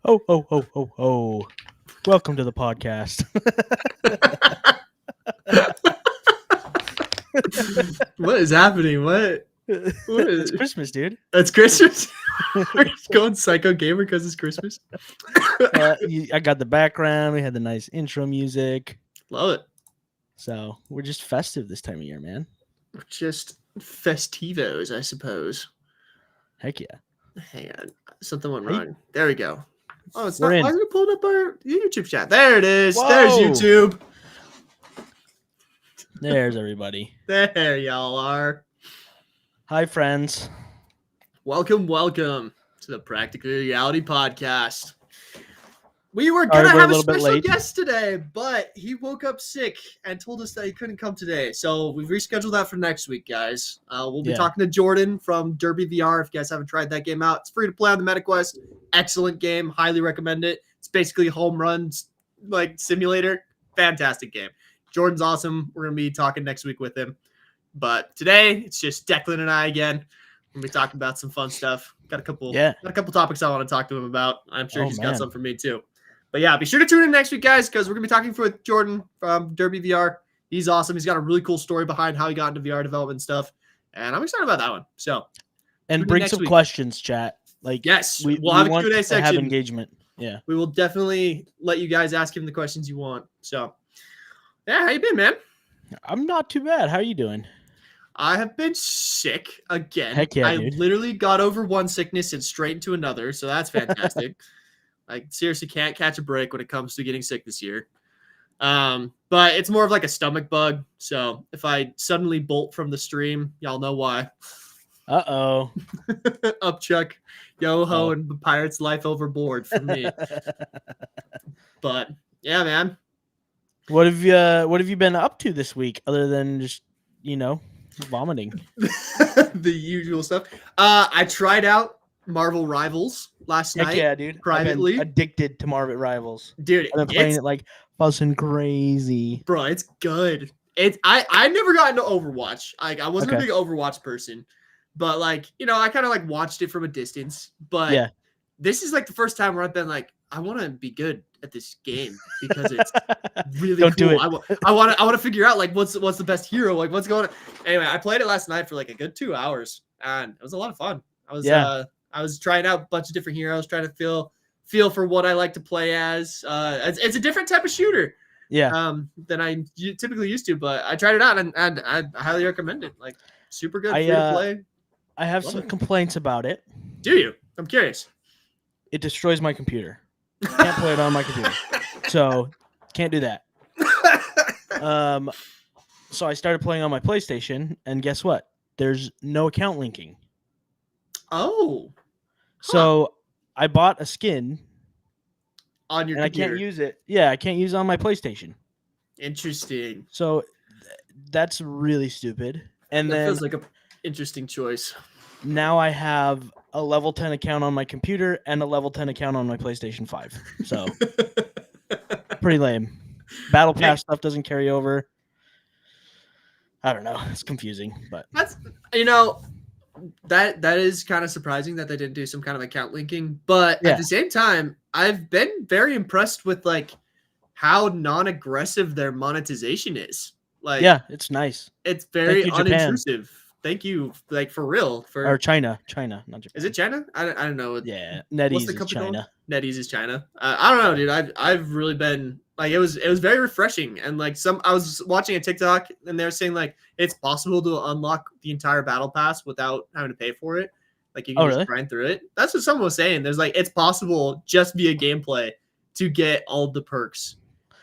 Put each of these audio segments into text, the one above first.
Oh, oh, oh, oh, oh. Welcome to the podcast. What is happening? What It's is Christmas, dude. it's Christmas? Are you going psycho gamer because it's Christmas? I got the background. We had the nice intro music. Love it. So we're just festive this time of year, man. Just festivos, I suppose. Heck yeah. Hang on. Something went Hey. wrong. There we go. Oh, it's We're not. in. Why isn't it pulling up our YouTube chat? There it is. Whoa. There's YouTube. There's everybody. There y'all are. Hi, friends. Welcome to the Practical Reality Podcast. We were Sorry, gonna we're a have a little bit special late. guest today, but he woke up sick and told us that he couldn't come today. So we've rescheduled that for next week, guys. We'll be Yeah. talking to Jordan from Derby VR. If you guys haven't tried that game out, it's free to play on the MetaQuest. Excellent game, highly recommend it. It's basically a home runs like simulator. Fantastic game. Jordan's awesome. We're gonna be talking next week with him. But today it's just Declan and I again. We're gonna be talking about some fun stuff. Got a couple topics I want to talk to him about. I'm sure he's got some for me too. But yeah, be sure to tune in next week, guys, because we're going to be talking with Jordan from Derby VR. He's awesome. He's got a really cool story behind how he got into VR development stuff. And I'm excited about that one. So, And bring some questions, chat. Like, yes, we'll have a want Q&A to have section. engagement. Yeah. We will definitely let you guys ask him the questions you want. So, yeah, how you been, man? I'm not too bad. How are you doing? I have been sick again. Heck yeah, I dude. literally got over one sickness and straight into another. So that's fantastic. I seriously can't catch a break when it comes to getting sick this year. But it's more of like a stomach bug. So if I suddenly bolt from the stream, y'all know why. Uh-oh. Up, Chuck. Yo-ho and the Pirate's life overboard for me. But yeah, man. What have you been up to this week other than just, vomiting? The usual stuff. I tried out Marvel Rivals last night. Yeah, dude. Privately. I've been addicted to Marvel Rivals. Dude, I've been playing it like fussing crazy. Bro, it's good. I never got into Overwatch. I wasn't a big Overwatch person. But I kind of watched it from a distance. But yeah, this is the first time where I've been I want to be good at this game because it's really cool. Do it. I want to figure out what's the best hero, what's going on. Anyway, I played it last night for a good 2 hours, and it was a lot of fun. I was trying out a bunch of different heroes, trying to feel for what I like to play as. It's a different type of shooter. Yeah. Than I typically used to, but I tried it out and I highly recommend it. Super good, free to play. I have some complaints about it. Do you? I'm curious. It destroys my computer. Can't play it on my computer. So can't do that. So I started playing on my PlayStation, and guess what? There's no account linking. Oh. So I bought a skin on your and computer. I can't use it. Yeah, I can't use it on my PlayStation. Interesting. So that's really stupid. And that feels like an interesting choice. Now I have a level 10 account on my computer and a level 10 account on my PlayStation 5. So pretty lame. Battle Pass stuff doesn't carry over. I don't know. It's confusing, but that's that is kind of surprising that they didn't do some kind of account linking. But at the same time, I've been very impressed with how non-aggressive their monetization is. Yeah, it's nice. It's very unintrusive. Thank you, for real. Or China, not Japan. Is it China? I don't know. Yeah, NetEase is China. NetEase is China. I don't know, dude. I've really been it was very refreshing, and I was watching a TikTok and they were saying it's possible to unlock the entire battle pass without having to pay for it. You can just grind through it. That's what someone was saying. There's it's possible just via gameplay to get all of the perks.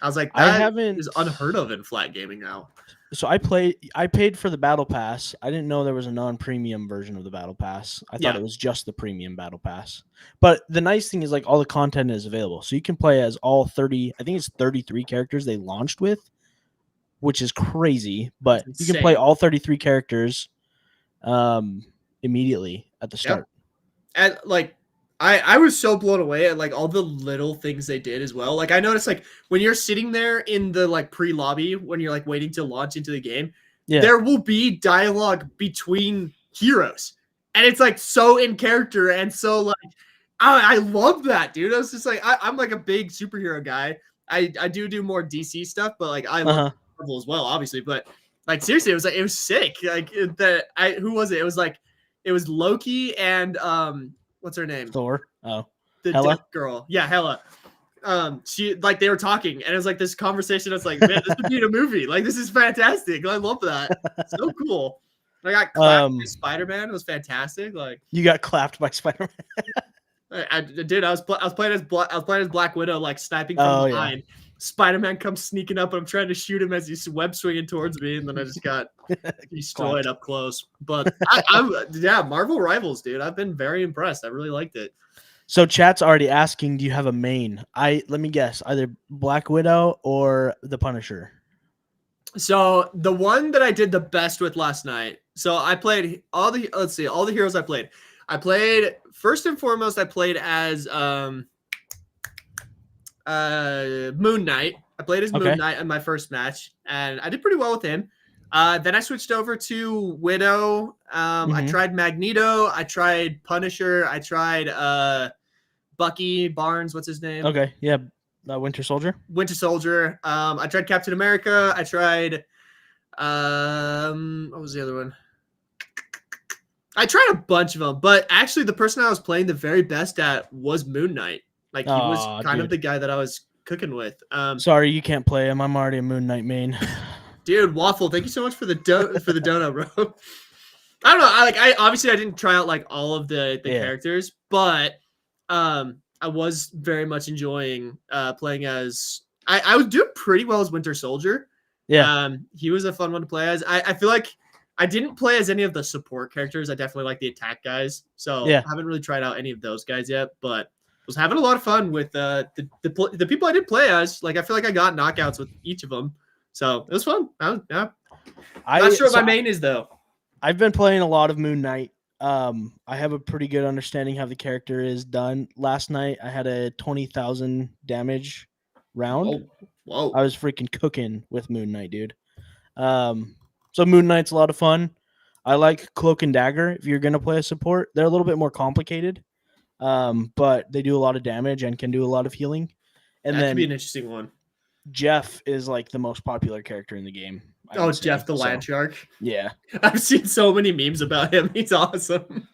I was like, that is unheard of in flat gaming now. So I paid for the battle pass. I didn't know there was a non-premium version of the battle pass. I thought it was just the premium battle pass. But the nice thing is all the content is available. So you can play as all 30, I think it's 33 characters they launched with, which is crazy, but you can play all 33 characters immediately at the start. And I was so blown away at all the little things they did as well. I noticed when you're sitting there in the pre-lobby when you're waiting to launch into the game, there will be dialogue between heroes. And it's so in character and so I love that, dude. I was just like, I'm like a big superhero guy. I do more DC stuff, but like I love Marvel as well, obviously. But like seriously, it was sick. Like who was it? It was Loki and what's her name? Thor. Oh, the Hela? Death Girl. Yeah, Hela. She like they were talking, and it was like this conversation. I was like, man, this would be in a movie. Like this is fantastic. I love that. So cool. I got clapped by Spider-Man. It was fantastic. Like you got clapped by Spider-Man. I did. I was playing as Black Widow, like sniping from behind. Yeah. Spider-Man comes sneaking up, and I'm trying to shoot him as he's web swinging towards me, and then I just got destroyed up close. But Marvel Rivals, dude. I've been very impressed. I really liked it. So chat's already asking, do you have a main? Let me guess, either Black Widow or the Punisher. So the one that I did the best with last night. So I played all the heroes I played. I played first and foremost. I played as Moon Knight. I played as Moon Knight in my first match, and I did pretty well with him. Then I switched over to Widow. I tried Magneto. I tried Punisher. I tried Bucky Barnes. What's his name? Okay, yeah, Winter Soldier. Winter Soldier. I tried Captain America. I tried what was the other one? I tried a bunch of them, but actually the person I was playing the very best at was Moon Knight. Like he was kind of the guy that I was cooking with. Sorry, you can't play him. I'm already a Moon Knight main. Dude, Waffle, thank you so much for the donut, bro. I don't know. I obviously I didn't try out like all of the characters, but I was very much enjoying playing as I was doing pretty well as Winter Soldier. Yeah. He was a fun one to play as. I feel like I didn't play as any of the support characters. I definitely like the attack guys. So I haven't really tried out any of those guys yet, but was having a lot of fun with the people I did play as. Like I feel like I got knockouts with each of them. So it was fun. I'm not sure what my main is though. I've been playing a lot of Moon Knight. I have a pretty good understanding how the character is done. Last night I had a 20,000 damage round. Whoa. I was freaking cooking with Moon Knight, dude. So Moon Knight's a lot of fun. I like Cloak and Dagger. If you're gonna play a support, they're a little bit more complicated, but they do a lot of damage and can do a lot of healing. And that then could be an interesting one. Jeff is like the most popular character in the game. Jeff the Land Shark. Yeah, I've seen so many memes about him. He's awesome.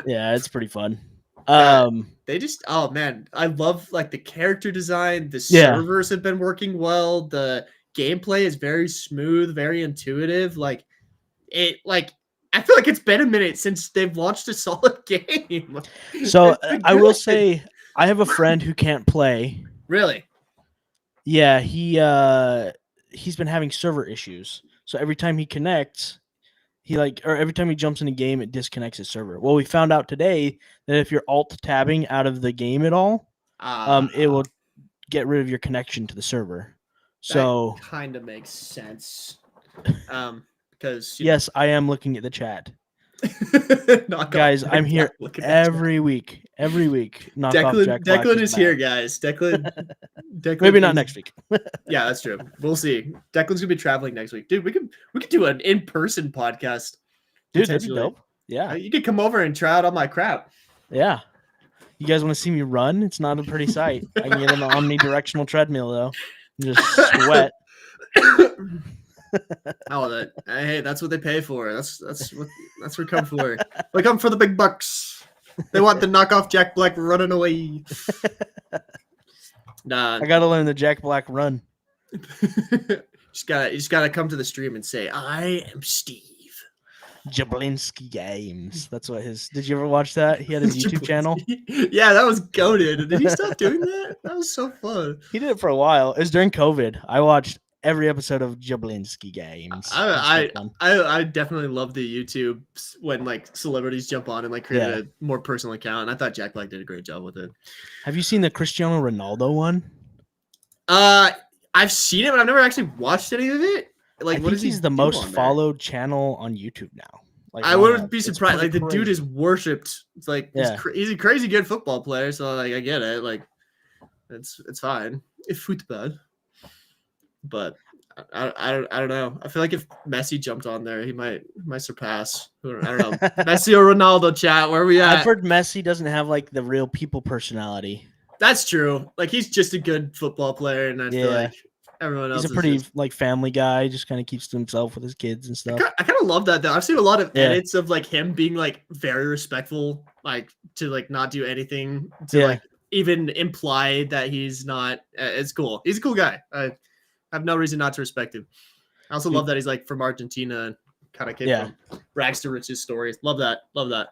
Yeah, it's pretty fun. They just man, I love like the character design. The servers have been working well. The gameplay is very smooth, very intuitive. Like I feel like it's been a minute since they've launched a solid game. So I will say I have a friend who can't play. Really? Yeah, he's been having server issues. So every time he connects, every time he jumps in a game, it disconnects his server. Well, we found out today that if you're alt tabbing out of the game at all, it will get rid of your connection to the server. So that kind of makes sense. Because yes, I am looking at the chat. Guys, I'm here every week. Declan is here, guys. Declan maybe not next week. Yeah, that's true. We'll see. Declan's gonna be traveling next week, dude. We could do an in-person podcast, dude. That'd be dope. Yeah, you could come over and try out all my crap. Yeah, you guys want to see me run? It's not a pretty sight. I can get on the omnidirectional treadmill though, and just sweat. Hey, that's what they pay for. That's what we come for. We come for the big bucks. They want the knockoff Jack Black running away. I gotta learn the Jack Black run. You just gotta come to the stream and say, "I am Steve." Jablinski Games. That's what his. Did you ever watch that? He had his YouTube channel. Yeah, that was goated. Did he stop doing that? That was so fun. He did it for a while. It was during COVID. I watched every episode of Jablinski Games. I definitely love the YouTube when like celebrities jump on and like create a more personal account. And I thought Jack Black did a great job with it. Have you seen the Cristiano Ronaldo one? I've seen it, but I've never actually watched any of it. Like, what is he's the most followed channel on YouTube now. Like, I wouldn't be surprised. Like, the dude is worshipped. It's like he's a crazy good football player. So like, I get it. Like, it's fine. It's football. But I don't know. I feel like if Messi jumped on there, he might surpass. I don't know. Messi or Ronaldo, chat. Where are we at? I've heard Messi doesn't have like the real people personality. That's true. Like he's just a good football player, and I feel like everyone else he's a is pretty just like family guy. Just kind of keeps to himself with his kids and stuff. I kind of love that though. I've seen a lot of edits of like him being like very respectful, like to like not do anything to like even imply that he's not. It's cool. He's a cool guy. I have no reason not to respect him. I also love that he's like from Argentina, kind of came from rags to riches stories. Love that. Love that.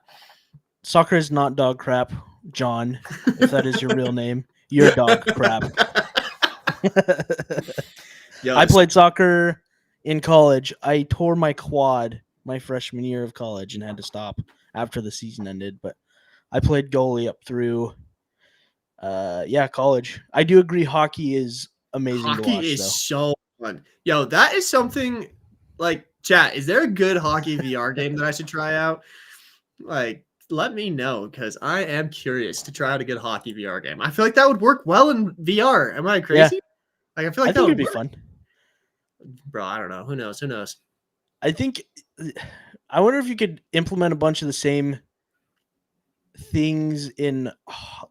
Soccer is not dog crap, John. If that is your real name, you're dog crap. I played soccer in college. I tore my quad my freshman year of college and had to stop after the season ended. But I played goalie up through, college. I do agree hockey is amazing to watch. Hockey is so fun. Yo, that is something like chat. Is there a good hockey VR game that I should try out? Like, let me know because I am curious to try out a good hockey VR game. I feel like that would work well in VR. Am I crazy? Like, I feel like that would be fun. Bro, I don't know. Who knows? Who knows? I wonder if you could implement a bunch of the same things in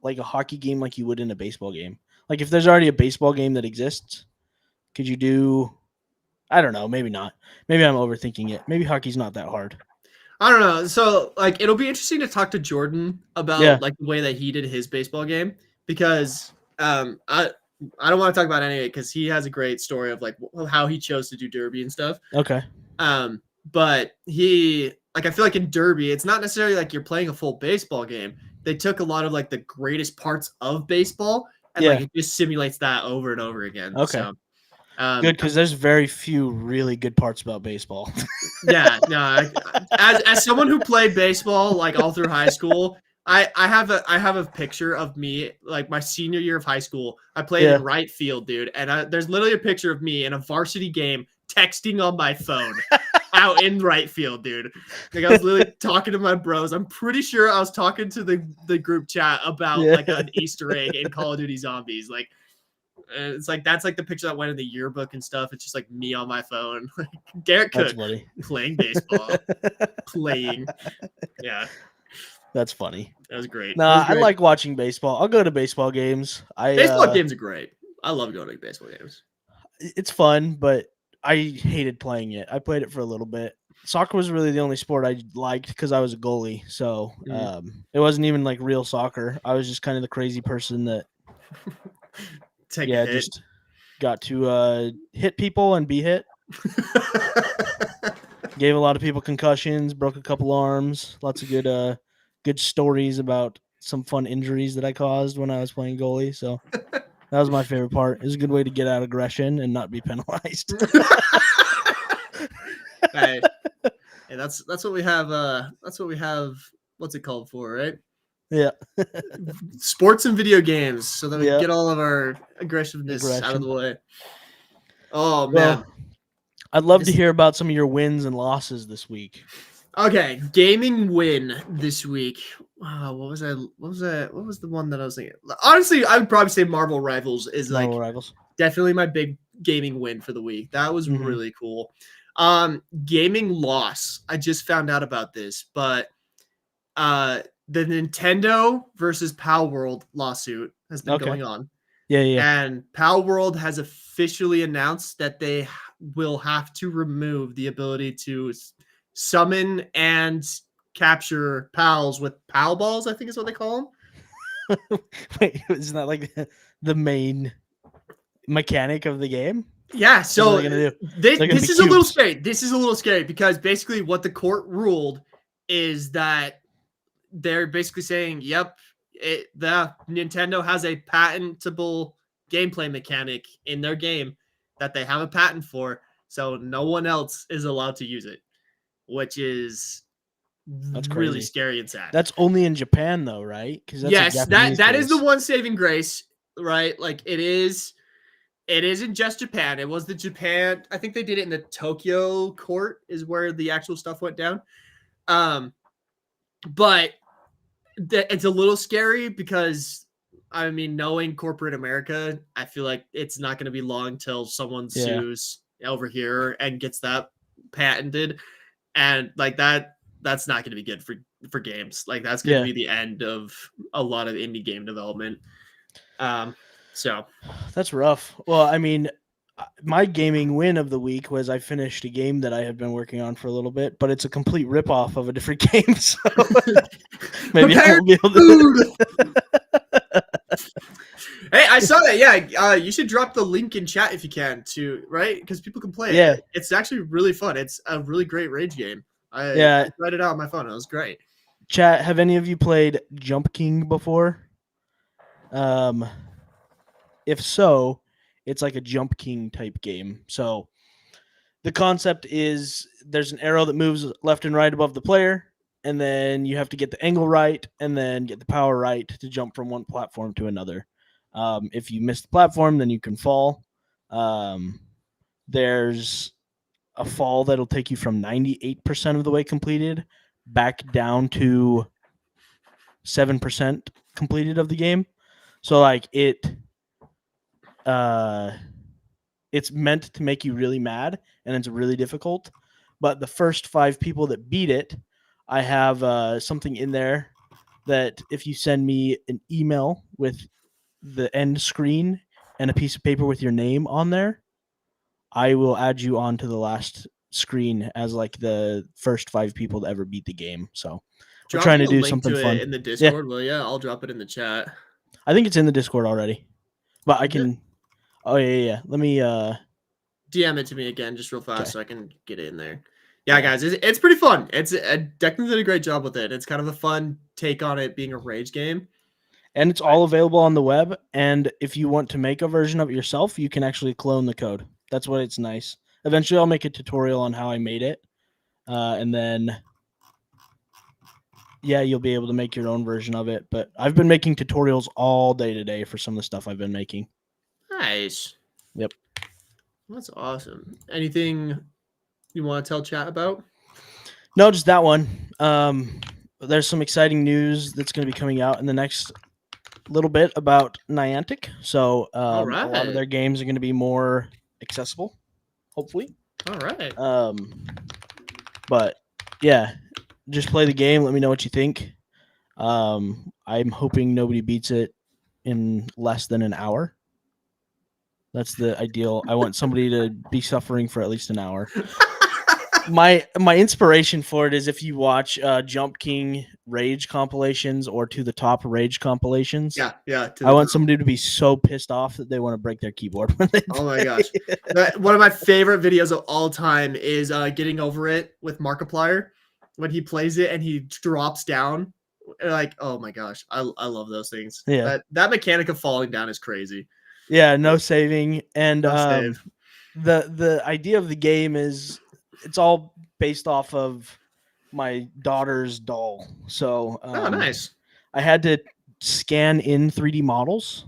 like a hockey game like you would in a baseball game. Like if there's already a baseball game that exists, could you do, I don't know, maybe not. Maybe I'm overthinking it. Maybe hockey's not that hard. I don't know. So like it'll be interesting to talk to Jordan about like the way that he did his baseball game because I don't want to talk about any of it because he has a great story of like how he chose to do derby and stuff. Okay. But he like I feel like in derby, it's not necessarily like you're playing a full baseball game. They took a lot of like the greatest parts of baseball and like it just simulates that over and over again. Okay. So, good because there's very few really good parts about baseball. As someone who played baseball like all through high school, I have a picture of me like my senior year of high school. I played in right field, dude, and there's literally a picture of me in a varsity game texting on my phone out in right field, dude. Like I was literally talking to my bros. I'm pretty sure I was talking to the group chat about like an Easter egg in Call of Duty Zombies. Like it's like that's like the picture that went in the yearbook and stuff. It's just like me on my phone, like Garrett Cook playing baseball, playing. Yeah. That's funny. That was great. I like watching baseball. I'll go to baseball games. Baseball games are great. I love going to baseball games. It's fun, but I hated playing it. I played it for a little bit. Soccer was really the only sport I liked because I was a goalie. So it wasn't even like real soccer. I was just kind of the crazy person that just got to hit people and be hit. Gave a lot of people concussions, broke a couple arms, lots of good stories about some fun injuries that I caused when I was playing goalie. So that was my favorite part. It was a good way to get out aggression and not be penalized. Hey, that's what we have. That's what we have. What's it called for, right? Yeah. Sports and video games, so that we get all of our aggressiveness out of the way. Oh man, I'd love to hear about some of your wins and losses this week. Okay, gaming win this week. What was that? What was the one that I was thinking? Honestly, I would probably say Marvel Rivals is definitely my big gaming win for the week. That was really cool. Gaming loss. I just found out about this, but the Nintendo versus Pal World lawsuit has been going on. Yeah. And Pal World has officially announced that they will have to remove the ability to summon and capture pals with pal balls, I think is what they call them. Wait, isn't that like the main mechanic of the game? Yeah, so this is a little scary. This is a little scary because basically what the court ruled is that they're basically saying, yep, the Nintendo has a patentable gameplay mechanic in their game that they have a patent for, so no one else is allowed to use it, which is really scary and sad. That's only in Japan though, right? Yes, that is the one saving grace, right? Like it isn't just Japan. It was the Japan. I think they did it in the Tokyo court is where the actual stuff went down. But it's a little scary because, I mean, knowing corporate America, I feel like it's not going to be long till someone sues over here and gets that patented, and like that's not going to be good for games. Like that's going to be the end of a lot of indie game development. So that's rough. Well, I mean, my gaming win of the week was I finished a game that I had been working on for a little bit, but it's a complete ripoff of a different game. So maybe I won't be able to. Hey, I saw that. Yeah, you should drop the link in chat if you can too, right? Because people can play it. It's actually really fun. It's a really great rage game. I tried it out on my phone. It was great. Chat, have any of you played Jump King before? If so, it's like a Jump King type game. So the concept is there's an arrow that moves left and right above the player, and then you have to get the angle right and then get the power right to jump from one platform to another. If you miss the platform, then you can fall. There's a fall that'll take you from 98% of the way completed back down to 7% completed of the game. So like it's meant to make you really mad, and it's really difficult. But the first 5 people that beat it, I have something in there that if you send me an email with the end screen and a piece of paper with your name on there, I will add you onto the last screen as like the first 5 people to ever beat the game. So we're trying to do something fun in the Discord. Will ya? I'll drop it in the chat. I think it's in the Discord already, but I can. Oh yeah. Let me DM it to me again, just real fast, so I can get it in there. Yeah, guys, it's pretty fun. Declan did a great job with it. It's kind of a fun take on it being a rage game. And it's all available on the web. And if you want to make a version of it yourself, you can actually clone the code. That's what it's nice. Eventually, I'll make a tutorial on how I made it. And then, yeah, you'll be able to make your own version of it. But I've been making tutorials all day today for some of the stuff I've been making. Nice. Yep. That's awesome. Anything you want to tell chat about? No, just that one. There's some exciting news that's going to be coming out in the next little bit about Niantic. So a lot of their games are going to be more accessible, hopefully. All right. But yeah, just play the game. Let me know what you think. I'm hoping nobody beats it in less than an hour. That's the ideal. I want somebody to be suffering for at least an hour. My inspiration for it is if you watch Jump King Rage compilations or To the Top Rage compilations. Yeah. I want somebody to be so pissed off that they want to break their keyboard when they Oh my gosh. One of my favorite videos of all time is Getting Over It with Markiplier. When he plays it and he drops down. Like, oh my gosh. I love those things. Yeah. That mechanic of falling down is crazy. Yeah, no saving. And save. The idea of the game is it's all based off of my daughter's doll. So nice. I had to scan in 3D models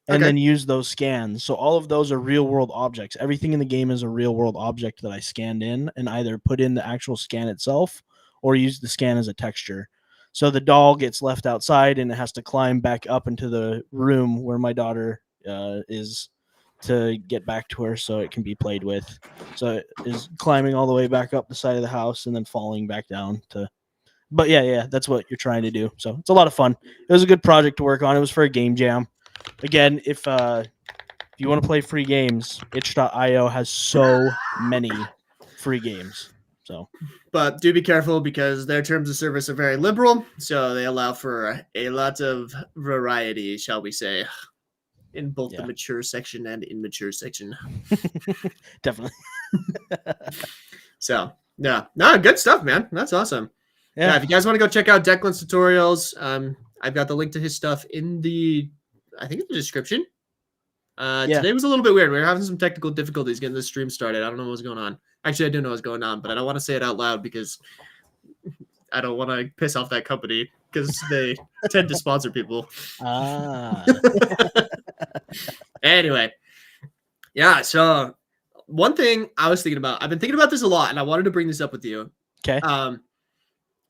and then use those scans. So all of those are real world objects. Everything in the game is a real world object that I scanned in and either put in the actual scan itself or use the scan as a texture. So the doll gets left outside and it has to climb back up into the room where my daughter is to get back to her so it can be played with. So it is climbing all the way back up the side of the house and then falling back down to. But yeah, that's what you're trying to do. So it's a lot of fun. It was a good project to work on. It was for a game jam. Again, if you want to play free games, itch.io has so many free games. So, but do be careful because their terms of service are very liberal, so they allow for a lot of variety, shall we say, in both the mature section and immature section. Definitely. So, yeah. No, good stuff, man. That's awesome. Yeah, if you guys want to go check out Declan's tutorials, I've got the link to his stuff in the description. Today was a little bit weird. We were having some technical difficulties getting the stream started. I don't know what was going on. Actually, I do know what's going on, but I don't want to say it out loud because I don't want to piss off that company because they tend to sponsor people. Anyway, yeah. So one thing I was thinking about, I've been thinking about this a lot, and I wanted to bring this up with you. Okay.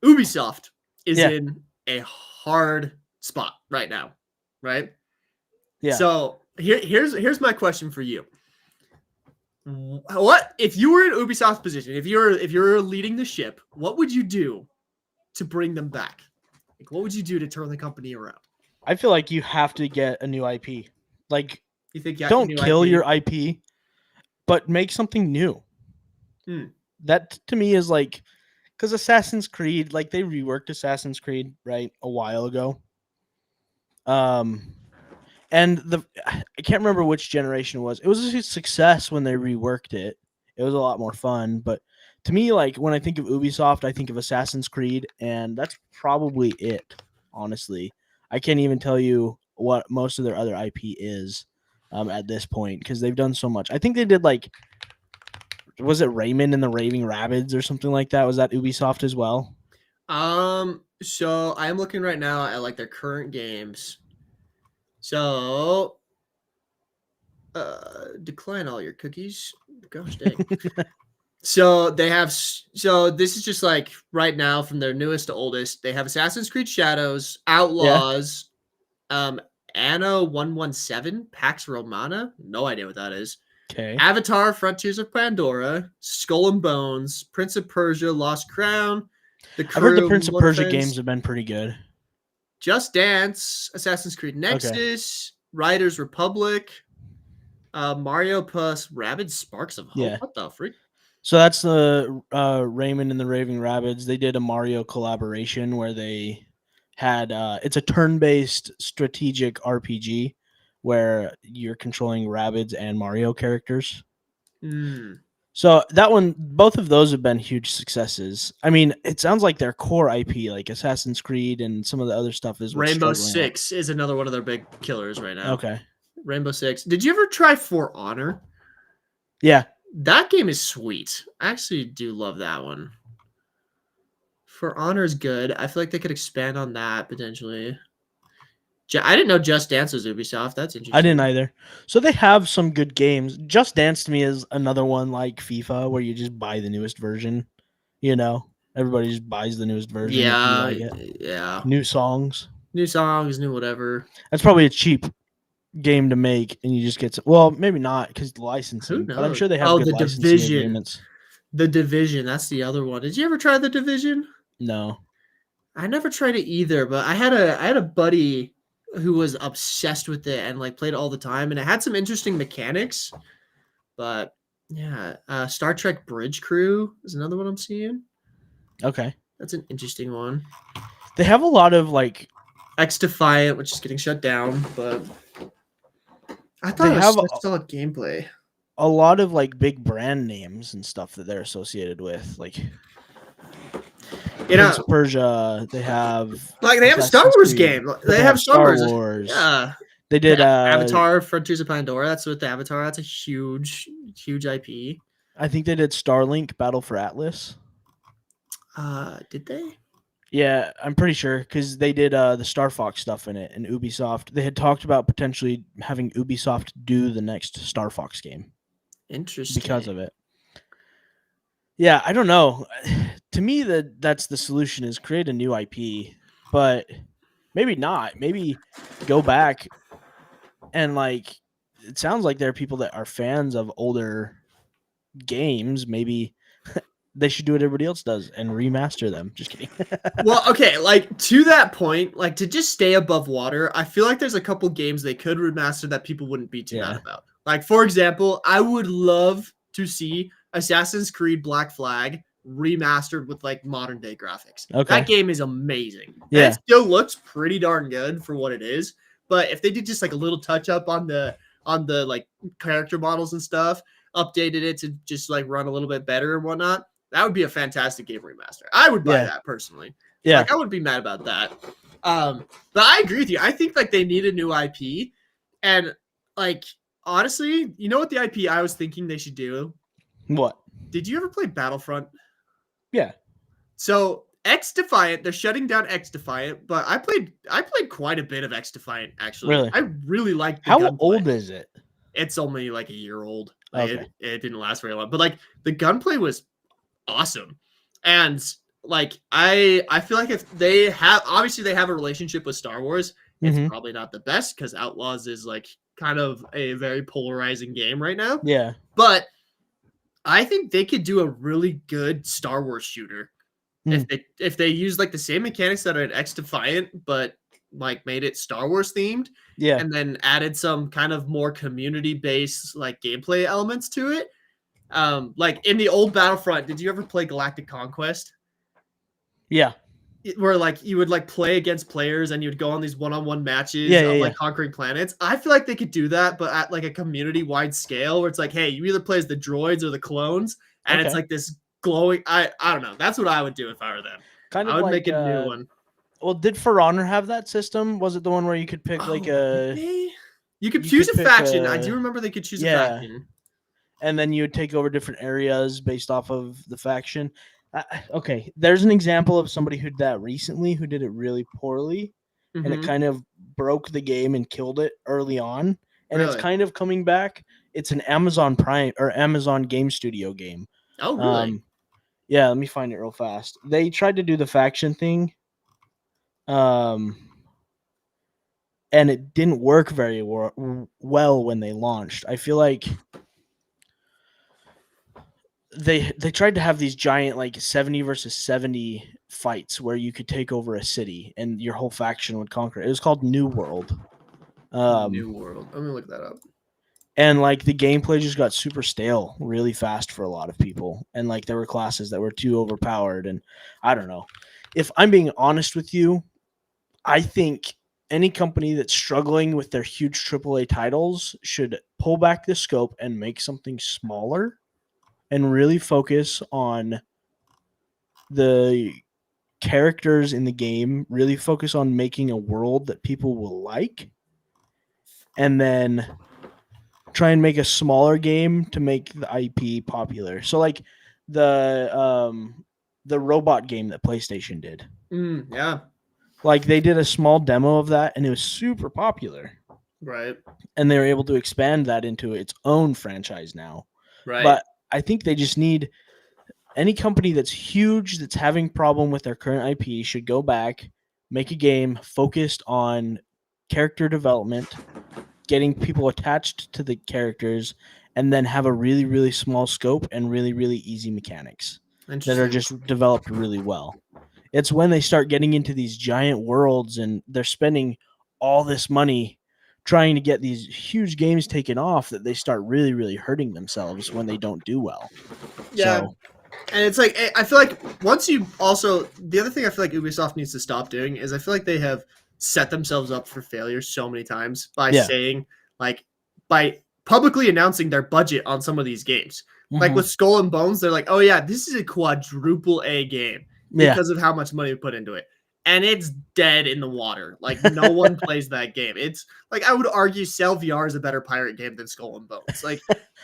Ubisoft is in a hard spot right now, right? Yeah. So here's my question for you. What if you were in Ubisoft's position? If you're leading the ship, what would you do to bring them back? Like, what would you do to turn the company around? I feel like you have to get a new IP. Like, You think you got don't new kill IP? your IP, but make something new. That to me is like, because Assassin's Creed, like they reworked Assassin's Creed right a while ago. And I can't remember which generation it was. It was a success when they reworked it. It was a lot more fun. But to me, like when I think of Ubisoft, I think of Assassin's Creed, and that's probably it. Honestly, I can't even tell you what most of their other IP is at this point because they've done so much. I think they did like, was it Raymond and the Raving Rabbids or something like that? Was that Ubisoft as well? So I'm looking right now at like their current games. So, decline all your cookies. Gosh dang. So they have. So this is just like right now from their newest to oldest. They have Assassin's Creed Shadows, Outlaws, Anno 117, Pax Romana. No idea what that is. Okay. Avatar: Frontiers of Pandora, Skull and Bones, Prince of Persia: Lost Crown. I've heard the Prince of Persia games have been pretty good. Just Dance, Assassin's Creed Nexus, Riders Republic, Mario plus Rabbids Sparks of Hope. Yeah. What the freak? So that's the Raymond and the Raving Rabbids. They did a Mario collaboration where they had it's a turn-based strategic RPG where you're controlling Rabbids and Mario characters. So that one, both of those have been huge successes. I mean, it sounds like their core IP, like Assassin's Creed and some of the other stuff, is Rainbow Six is another one of their big killers right now. Okay. Rainbow Six. Did you ever try For Honor? Yeah. That game is sweet. I actually do love that one. For Honor is good. I feel like they could expand on that potentially. I didn't know Just Dance was Ubisoft. That's interesting. I didn't either. So they have some good games. Just Dance to me is another one like FIFA where you just buy the newest version. You know, everybody just buys the newest version. Yeah, if you like it. Yeah. New songs, new whatever. That's probably a cheap game to make, and you just get well, maybe not because the licensing. But I'm sure they have good licensing Division. agreements. The Division. That's the other one. Did you ever try the Division? No, I never tried it either. But I had a buddy who was obsessed with it and like played it all the time, and it had some interesting mechanics. But yeah, Star Trek Bridge Crew is another one I'm seeing. Okay, that's an interesting one. They have a lot of like X Defiant, which is getting shut down, but I thought it was solid gameplay. A lot of like big brand names and stuff that they're associated with, like Prince of Persia. They have a Star Wars game. They have Star Wars. Yeah, they did Avatar: Frontiers of Pandora. That's with the Avatar. That's a huge IP. I think they did Starlink: Battle for Atlas. Did they? Yeah, I'm pretty sure because they did the Star Fox stuff in it, and Ubisoft. They had talked about potentially having Ubisoft do the next Star Fox game. Interesting. Because of it. Yeah, I don't know. To me, that's the solution: is create a new IP, but maybe not. Maybe go back and like. It sounds like there are people that are fans of older games. Maybe they should do what everybody else does and remaster them. Just kidding. Well, okay, like to that point, like to just stay above water, I feel like there's a couple games they could remaster that people wouldn't be too mad about. Like, for example, I would love to see Assassin's Creed Black Flag remastered with like modern day graphics. Okay. That game is amazing. Yeah. And it still looks pretty darn good for what it is. But if they did just like a little touch up on the like character models and stuff, updated it to just like run a little bit better and whatnot, that would be a fantastic game remaster. I would buy that personally. Yeah. Like, I wouldn't be mad about that. But I agree with you. I think like they need a new IP. And like honestly, you know what the IP I was thinking they should do? What? Did you ever play Battlefront? Yeah. So X Defiant, they're shutting down X Defiant, but I played quite a bit of X Defiant actually. Really? I really liked the How gunplay. old is it? It's only like a year old. Like, okay. It didn't last very long. But like the gunplay was awesome. And like I feel like if they have a relationship with Star Wars, it's probably not the best because Outlaws is like kind of a very polarizing game right now. Yeah. But I think they could do a really good Star Wars shooter if they use like the same mechanics that are in X Defiant, but like made it Star Wars themed, Yeah. and then added some kind of more community based like gameplay elements to it. Like in the old Battlefront, did you ever play Galactic Conquest? Yeah. Where like you would like play against players and you'd go on these one-on-one matches Yeah. of Yeah. like conquering planets. I feel like they could do that, but at like a community-wide scale where it's like, hey, you either play as the droids or the clones, and it's Okay. like this glowing. I don't know. That's what I would do if I were them. Kind I of would like make a new one. well, did For Honor have that system? Was it the one where you could pick like Oh, did a they? You could you choose could a pick faction. I a do remember they could choose a yeah, faction. and then you would take over different areas based off of the faction. Okay, there's an example of somebody who did that recently who did it really poorly, and it Mm-hmm. kind of broke the game and killed it early on. And it's Really? kind of coming back. It's an Amazon Prime or Amazon Game Studio game. Oh, really? Yeah, let me find it real fast. They tried to do the faction thing, um, and it didn't work very well when they launched. I feel like they tried to have these giant like 70 versus 70 fights where you could take over a city and your whole faction would conquer it. It was called New World. New World. Let me look that up. And like the gameplay just got super stale really fast for a lot of people. And like there were classes that were too overpowered. And I don't know. If I'm being honest with you, I think any company that's struggling with their huge AAA titles should pull back the scope and make something smaller and really focus on the characters in the game, really focus on making a world that people will like, and then try and make a smaller game to make the IP popular. So like the robot game that PlayStation did. Yeah. Like they did a small demo of that and it was super popular. Right. And they were able to expand that into its own franchise now. Right. But I think they just need any company that's huge that's having problem with their current IP should go back, make a game focused on character development, getting people attached to the characters, and then have a really, really small scope and really, really easy mechanics that are just developed really well. It's when they start getting into these giant worlds and they're spending all this money trying to get these huge games taken off that they start really, really hurting themselves when they don't do well. Yeah. So, and it's like, I feel like once you also, the other thing I feel like Ubisoft needs to stop doing is I feel like they have set themselves up for failure so many times by saying, like, by publicly announcing their budget on some of these games. Like with Skull and Bones, they're like, oh yeah, this is a quadruple A game because of how much money we put into it. And it's dead in the water. Like no one plays that game. It's like I would argue Cell VR is a better pirate game than Skull and Bones. Like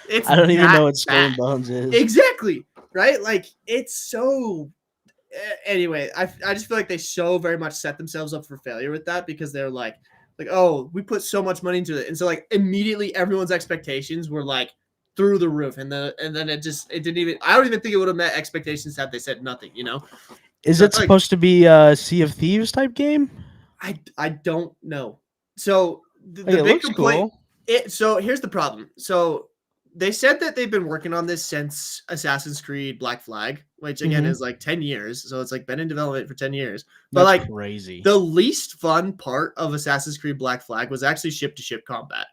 it's I don't even know what Skull and Bones is. Exactly. Right? Like it's so anyway, I just feel like they so very much set themselves up for failure with that because they're like, oh, we put so much money into it. And so like immediately everyone's expectations were like through the roof. And then it didn't even, I don't even think it would have met expectations had they said nothing, you know? Is it supposed to be a Sea of Thieves type game? I don't know. So the big complaint. Cool. So here's the problem. So they said that they've been working on this since Assassin's Creed Black Flag, which again is like 10 years. So it's like been in development for 10 years. But That's like crazy. The least fun part of Assassin's Creed Black Flag was actually ship to ship combat.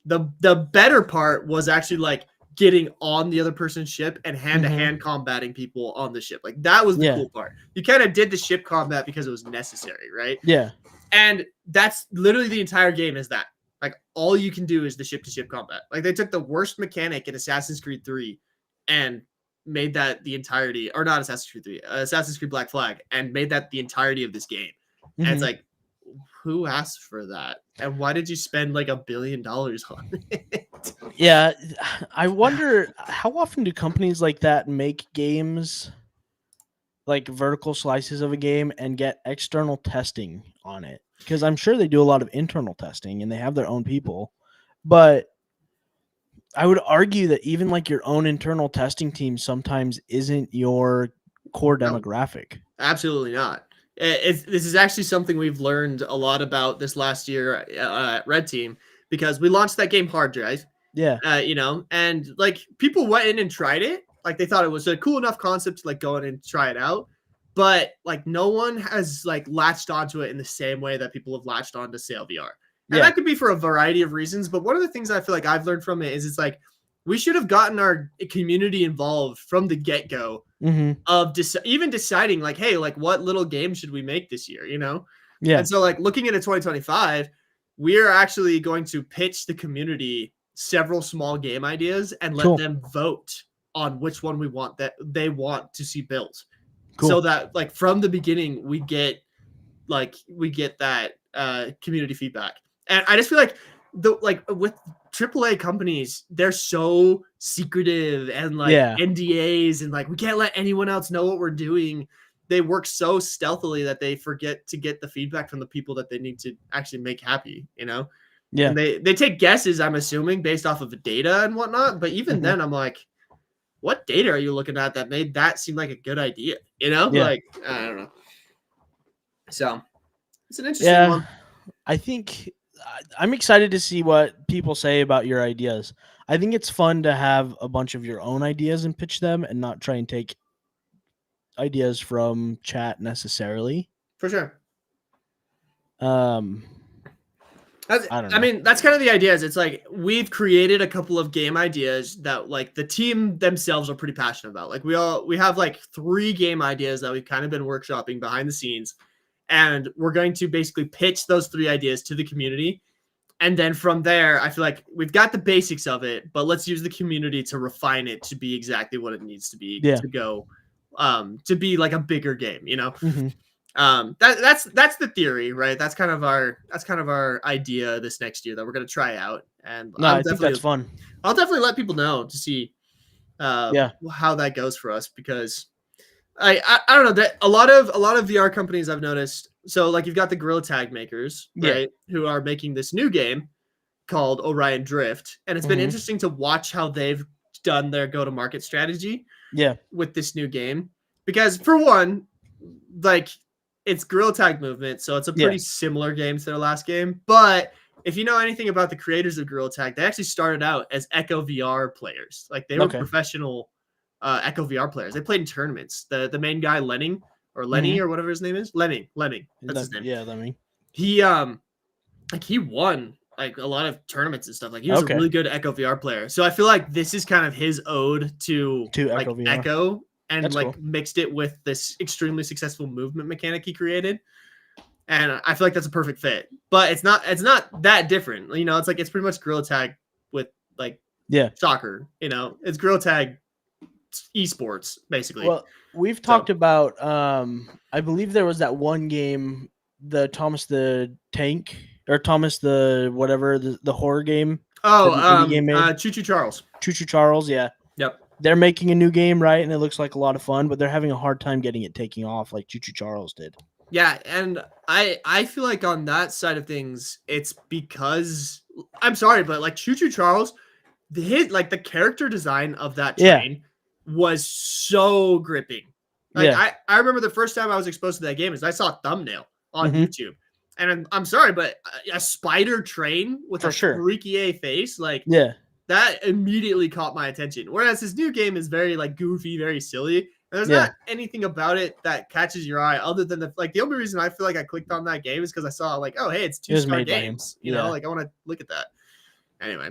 The better part was actually like getting on the other person's ship and hand-to-hand combating people on the ship. Like that was the cool part. You kind of did the ship combat because it was necessary, right? Yeah. And that's literally the entire game is that. Like all you can do is the ship-to-ship combat. Like they took the worst mechanic in Assassin's Creed 3 and made that the entirety, or not Assassin's Creed 3, Assassin's Creed Black Flag, and made that the entirety of this game. And it's like, who asked for that? And why did you spend like $1 billion on it? Yeah, I wonder how often do companies like that make games like vertical slices of a game and get external testing on it? Because I'm sure they do a lot of internal testing and they have their own people. But I would argue that even like your own internal testing team sometimes isn't your core demographic. Absolutely not. This is actually something we've learned a lot about this last year at Red Team because we launched that game Hard Drive. Yeah. You know, and like people went in and tried it Like they thought it was a cool enough concept to like go in and try it out. But like no one has like latched onto it in the same way that people have latched onto Sail VR. And that could be for a variety of reasons. But one of the things I feel like I've learned from it is it's like we should have gotten our community involved from the get-go of even deciding like, hey, like what little game should we make this year, you know? Yeah. And so like looking into 2025, we're actually going to pitch the community several small game ideas and let them vote on which one we want that they want to see built. Cool. So that like from the beginning we get that community feedback. And I just feel like with AAA companies, they're so secretive and like NDAs and like we can't let anyone else know what we're doing. They work so stealthily that they forget to get the feedback from the people that they need to actually make happy, you know? Yeah. And they take guesses, I'm assuming, based off of the data and whatnot. But even then, I'm like, what data are you looking at that made that seem like a good idea? You know? Yeah. Like, I don't know. So it's an interesting one. I think I'm excited to see what people say about your ideas. I think it's fun to have a bunch of your own ideas and pitch them and not try and take ideas from chat necessarily. For sure. I don't know. I mean, that's kind of the idea. Is it's like we've created a couple of game ideas that like the team themselves are pretty passionate about. Like we have like 3 game ideas that we've kind of been workshopping behind the scenes, and we're going to basically pitch those 3 ideas to the community. And then from there, I feel like we've got the basics of it, but let's use the community to refine it to be exactly what it needs to be to go, to be like a bigger game, you know? That's the theory, right? That's kind of our idea this next year that we're going to try out. And I think that's fun. I'll definitely let people know to see, how that goes for us, because I don't know that a lot of VR companies I've noticed. So like you've got the Gorilla Tag makers, right, who are making this new game called Orion Drift, and it's been interesting to watch how they've done their go-to-market strategy. With this new game, because for one, like it's Gorilla Tag Movement, so it's a pretty similar game to their last game. But if you know anything about the creators of Gorilla Tag, they actually started out as Echo VR players. Like they were professional Echo VR players. They played in tournaments. The main guy, Lenny or whatever his name is, Lemming. That's his name. Yeah, Lemming. He he won like a lot of tournaments and stuff. Like he was a really good Echo VR player. So I feel like this is kind of his ode to like Echo, and that's like mixed it with this extremely successful movement mechanic he created. And I feel like that's a perfect fit. But it's not that different. You know, it's like it's pretty much Gorilla Tag with like soccer, you know. It's Gorilla Tag esports basically. Well, we've talked about I believe there was that one game, the Thomas the Tank or Thomas the whatever, the horror game. Choo Choo Charles. Choo Choo Charles, yeah. Yep. They're making a new game, right? And it looks like a lot of fun, but they're having a hard time getting it taking off like Choo Choo Charles did. Yeah, and I feel like on that side of things, it's because I'm sorry, but like Choo Choo Charles, the character design of that train was so gripping. Like I remember the first time I was exposed to that game is I saw a thumbnail on YouTube, and I'm sorry, but a spider train with a freaky A face, like that immediately caught my attention. Whereas this new game is very like goofy, very silly. And there's not anything about it that catches your eye other than the only reason I feel like I clicked on that game is because I saw like, oh hey, it's 2-star games. You know, like I want to look at that. Anyway.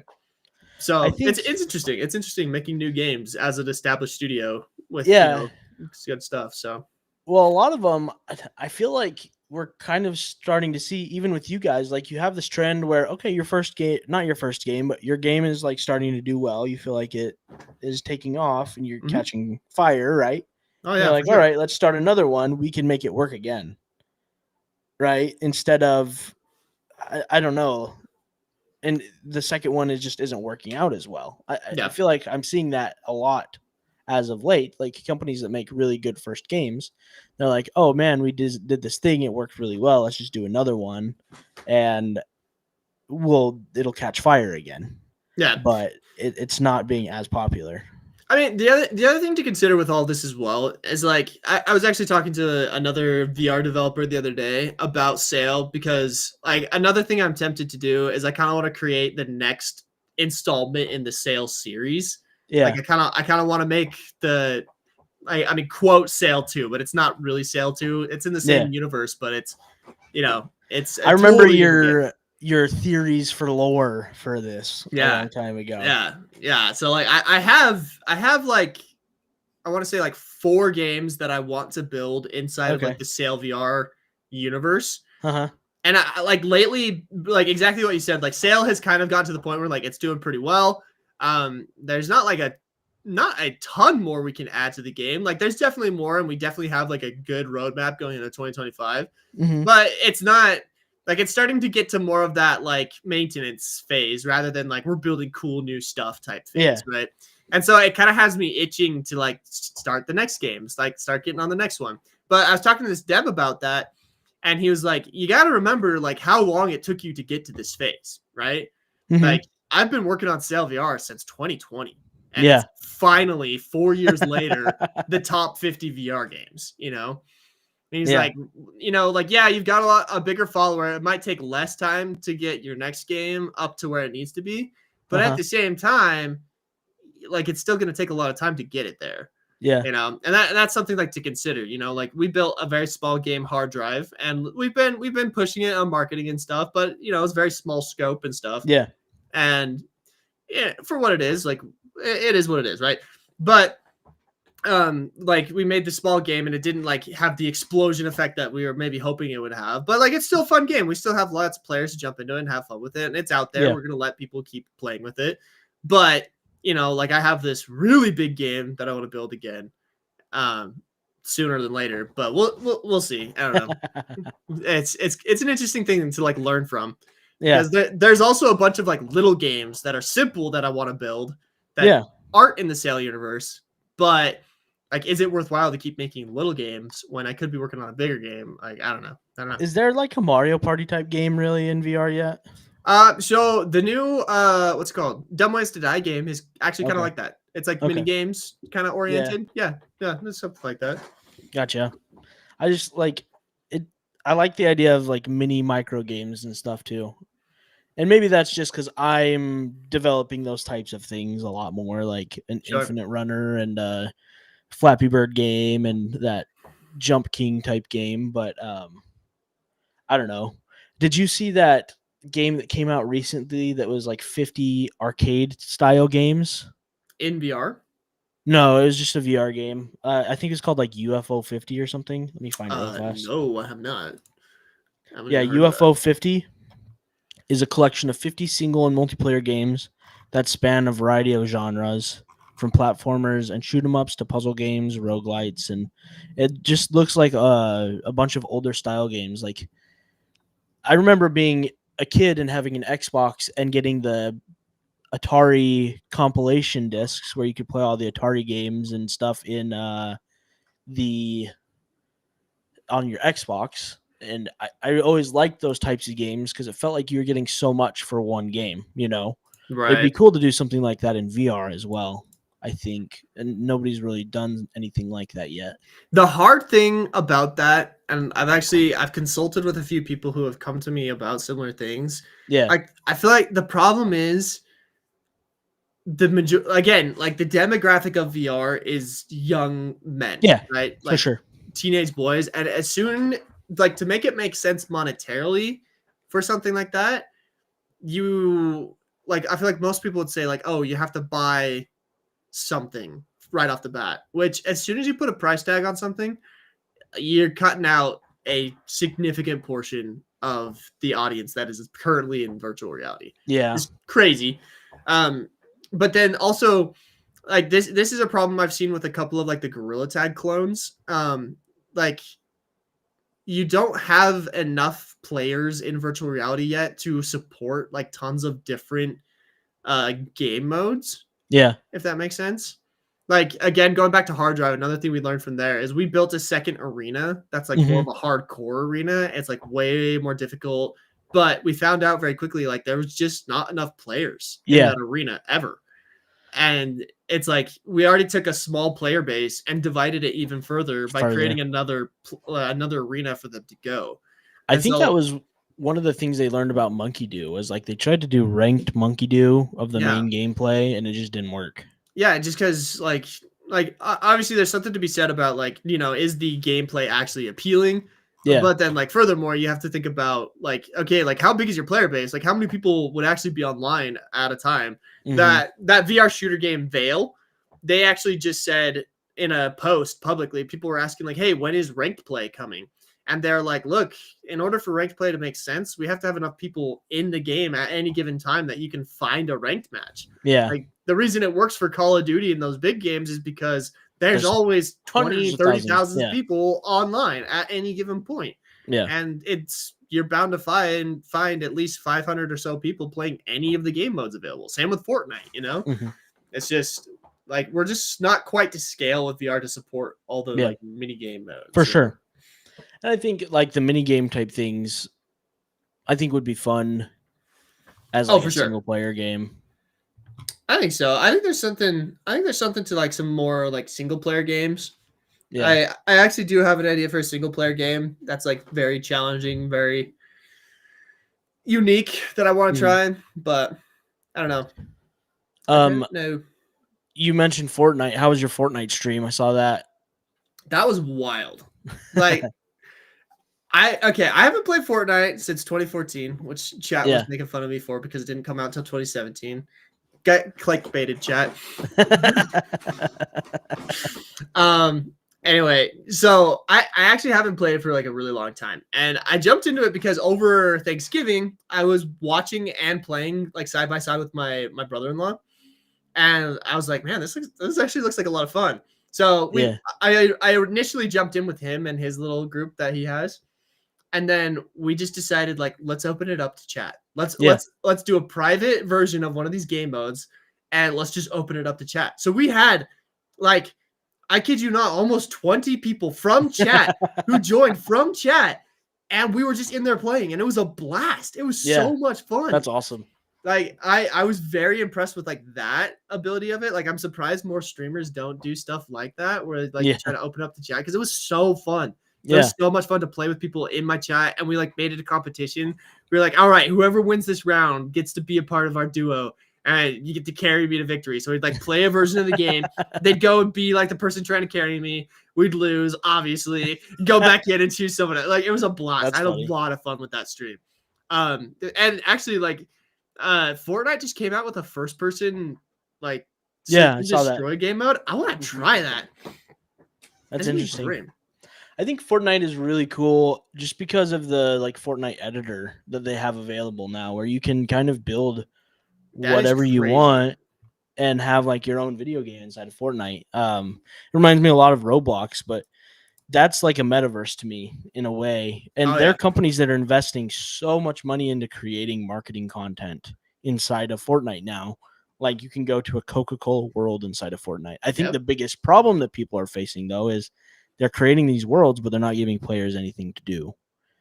So it's interesting. It's interesting making new games as an established studio with good stuff. So, well, a lot of them, I feel like we're kind of starting to see, even with you guys, like you have this trend where your first game, not your first game, but your game is like starting to do well. You feel like it is taking off and you're catching fire, right? Oh yeah. You're like, all right, let's start another one. We can make it work again, right? Instead of, I don't know. And the second one isn't working out as well. I feel like I'm seeing that a lot as of late. Like companies that make really good first games, they're like, oh man, we did this thing. It worked really well. Let's just do another one. And it'll catch fire again. Yeah. But it's not being as popular. I mean, the other thing to consider with all this as well is like I was actually talking to another VR developer the other day about Sail, because like another thing I'm tempted to do is I kind of want to create the next installment in the Sail series Yeah. Like I kind of want to make the I mean quote Sail 2, but it's not really Sail 2. It's in the same universe, but it's it's I a remember totally different game. your theories for lore for this a Yeah. long time ago. Yeah. So like I have like I want to say like 4 games that I want to build inside of like the Sail VR universe. And I like lately, like exactly what you said, like Sail has kind of gotten to the point where like it's doing pretty well. There's not a ton more we can add to the game. Like there's definitely more, and we definitely have like a good roadmap going into 2025. But it's not like it's starting to get to more of that like maintenance phase rather than like we're building cool new stuff type phase, right? And so it kind of has me itching to like start the next games, like start getting on the next one. But I was talking to this dev about that, and he was like, you got to remember like how long it took you to get to this phase, right? Like I've been working on Sail VR since 2020, and it's finally 4 years later the top 50 VR games, you know. And he's like, you know, like yeah, you've got a bigger follower. It might take less time to get your next game up to where it needs to be, but at the same time, like it's still going to take a lot of time to get it there. Yeah. You know, and that's something like to consider, you know, like we built a very small game hard drive and we've been pushing it on marketing and stuff, but you know, it's very small scope and stuff. Yeah. And yeah, for what it is, like it is what it is, right? But like we made the small game and it didn't like have the explosion effect that we were maybe hoping it would have, but like it's still a fun game. We still have lots of players to jump into it and have fun with it, and it's out there. We're gonna let people keep playing with it. But you know, like I have this really big game that I want to build again, sooner than later. But we'll see. I don't know. it's an interesting thing to like learn from. Yeah. Because there's also a bunch of like little games that are simple that I want to build that aren't in the Sail universe. But like, is it worthwhile to keep making little games when I could be working on a bigger game? Like, I don't know. Is there like a Mario Party type game really in VR yet? So the new what's it called Dumb Ways to Die game is actually kind of like that. It's like mini games kind of oriented. Yeah, there's something like that. Gotcha. I just like it. I like the idea of like mini micro games and stuff too. And maybe that's just because I'm developing those types of things a lot more, like an Infinite Runner and Flappy Bird game and that Jump King type game. But I don't know. Did you see that game that came out recently that was like 50 arcade style games in VR? No, it was just a VR game. I think it's called like UFO 50 or something. Let me find it real fast. No, I have not. UFO 50 is a collection of 50 single and multiplayer games that span a variety of genres, from platformers and shoot 'em ups to puzzle games, roguelites, and it just looks like a bunch of older style games. Like I remember being a kid and having an Xbox and getting the Atari compilation discs where you could play all the Atari games and stuff in on your Xbox. And I always liked those types of games because it felt like you were getting so much for one game, you know? Right. It'd be cool to do something like that in VR as well, I think. And nobody's really done anything like that yet. The hard thing about that, and I've consulted with a few people who have come to me about similar things. Yeah. I feel like the problem is again, like the demographic of VR is young men. Yeah. Right? Like for sure. Teenage boys. And as soon like to make it make sense monetarily for something like that, you like I feel like most people would say like, oh, you have to buy something right off the bat, which as soon as you put a price tag on something, you're cutting out a significant portion of the audience that is currently in virtual reality. Yeah. It's crazy. But then also like this is a problem I've seen with a couple of like the Gorilla Tag clones. Like you don't have enough players in virtual reality yet to support like tons of different game modes. Yeah. If that makes sense. Like, again, going back to hard drive, another thing we learned from there is we built a second arena that's like more of a hardcore arena. It's like way more difficult. But we found out very quickly, like, there was just not enough players in that arena ever. And it's like we already took a small player base and divided it even further by creating another arena for them to go. I think that was one of the things they learned about Monkey Do was like they tried to do ranked Monkey Do of the main gameplay and it just didn't work. Yeah, just because obviously there's something to be said about like, is the gameplay actually appealing? Yeah. But then like furthermore, you have to think about like, okay, like how big is your player base? Like how many people would actually be online at a time? Mm-hmm. That VR shooter game Veil, they actually just said in a post publicly, people were asking like, hey, when is ranked play coming? And they're like, look, in order for ranked play to make sense, we have to have enough people in the game at any given time that you can find a ranked match. Yeah. Like the reason it works for Call of Duty in those big games is because there's There's always 20, hundreds of 30,000 thousands. Yeah. people online at any given point. Yeah. And you're bound to find at least 500 or so people playing any of the game modes available. Same with Fortnite, Mm-hmm. It's just like we're just not quite to scale with VR to support all the like mini game modes. For sure. And I think like the mini game type things, I think would be fun as like a single player game. I think so. I think there's something to like some more like single player games. Yeah. I actually do have an idea for a single player game that's like very challenging, very unique that I want to try, but I don't know. No. You mentioned Fortnite. How was your Fortnite stream? I saw that. That was wild. Like I haven't played Fortnite since 2014, which chat was making fun of me for because it didn't come out until 2017. Get clickbaited, chat. Anyway, so I actually haven't played it for like a really long time, and I jumped into it because over Thanksgiving I was watching and playing like side by side with my brother-in-law, and I was like, man, this actually looks like a lot of fun. So I initially jumped in with him and his little group that he has, and then we just decided like let's open it up to chat. Let's do a private version of one of these game modes, and let's just open it up to chat. So we had like, I kid you not, almost 20 people from chat who joined from chat, and we were just in there playing, and it was a blast. It was so much fun. That's awesome. Like I was very impressed with like that ability of it. Like I'm surprised more streamers don't do stuff like that where like try to open up the chat because it was so fun. It was so much fun to play with people in my chat, and we like made it a competition. We were like, all right, whoever wins this round gets to be a part of our duo, and you get to carry me to victory. So we'd like play a version of the game. They'd go and be like the person trying to carry me. We'd lose, obviously. Go back in and choose someone else. Like it was a blast. That's I had funny. a lot of fun with that stream. And actually, like Fortnite just came out with a first person like I saw destroy game mode. I want to try that. That's interesting. I think Fortnite is really cool just because of the like Fortnite editor that they have available now, where you can kind of build whatever you want and have like your own video game inside of Fortnite. It reminds me a lot of Roblox, but that's like a metaverse to me in a way. And there are companies that are investing so much money into creating marketing content inside of Fortnite now. Like you can go to a Coca-Cola world inside of Fortnite. I think the biggest problem that people are facing though is they're creating these worlds, but they're not giving players anything to do.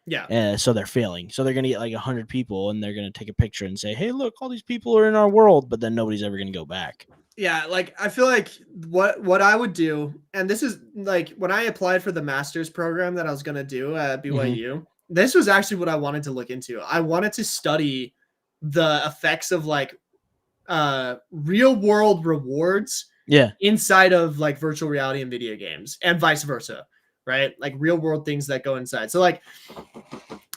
Yeah. So they're failing. So they're going to get like 100 people and they're going to take a picture and say, hey, look, all these people are in our world, but then nobody's ever going to go back. Yeah. Like I feel like what I would do, and this is like when I applied for the master's program that I was going to do at BYU, this was actually what I wanted to look into. I wanted to study the effects of like real world rewards inside of like virtual reality and video games and vice versa, right? Like real world things that go inside. So like